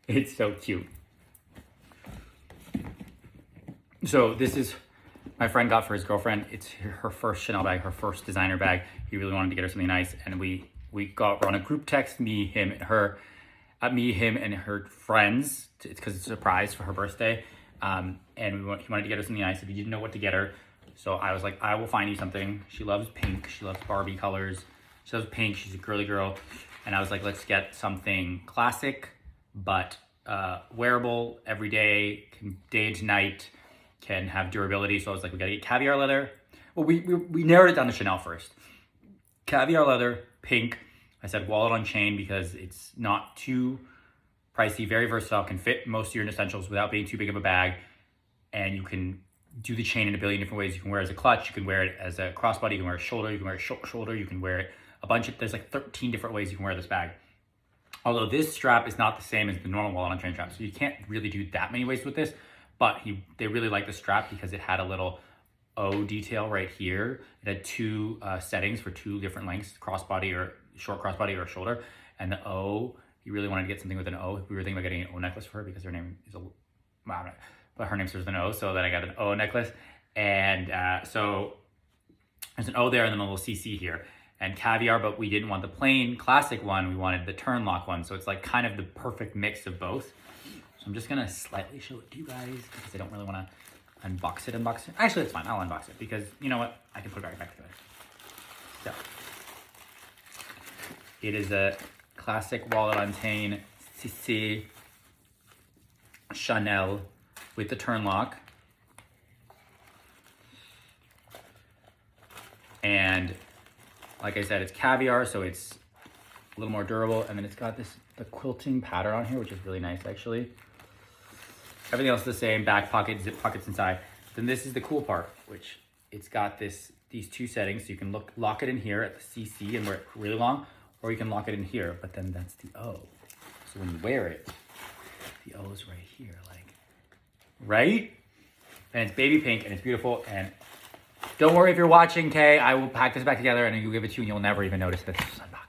It's so cute. So this is my friend got for his girlfriend. It's her first Chanel bag, her first designer bag. He really wanted to get her something nice, and we're on a group text, me, him, and her, me, him, and her friends. It's because it's a surprise for her birthday, and he wanted to get her something nice. If he didn't know what to get her, so I was like, I will find you something. She loves pink. She loves Barbie colors. She loves pink. She's a girly girl, and I was like, let's get something classic, but wearable every day, day to night. Can have durability. So I was like, we gotta get caviar leather. Well, we narrowed it down to Chanel first. Caviar leather, pink. I said wallet on chain because it's not too pricey, very versatile, can fit most of your essentials without being too big of a bag. And you can do the chain in a billion different ways. You can wear it as a clutch, you can wear it as a crossbody, you can wear it shoulder, you can wear it shoulder, you can wear it there's like 13 different ways you can wear this bag. Although this strap is not the same as the normal wallet on chain strap, so you can't really do that many ways with this. But they really liked the strap because it had a little O detail right here. It had two settings for two different lengths, crossbody or short crossbody or shoulder. And the O, you really wanted to get something with an O. We were thinking about getting an O necklace for her because her name is but her name starts with an O, so then I got an O necklace. And so there's an O there and then a little CC here. And caviar, but we didn't want the plain classic one. We wanted the turn lock one. So it's like kind of the perfect mix of both. So I'm just gonna slightly show it to you guys because I don't really wanna unbox it. Actually, it's fine, I'll unbox it because you know what? I can put it right back together. So, it is a classic wallet on chain CC Chanel with the turn lock. And like I said, it's caviar, so it's a little more durable. And then it's got the quilting pattern on here, which is really nice actually. Everything else is the same, back pocket, zip pockets inside. Then this is the cool part, which it's got these two settings. So you can lock it in here at the CC and wear it really long, or you can lock it in here, but then that's the O. So when you wear it, the O is right here, like, right? And it's baby pink and it's beautiful. And don't worry if you're watching, Kay, I will pack this back together and you'll give it to you and you'll never even notice that this is unboxed.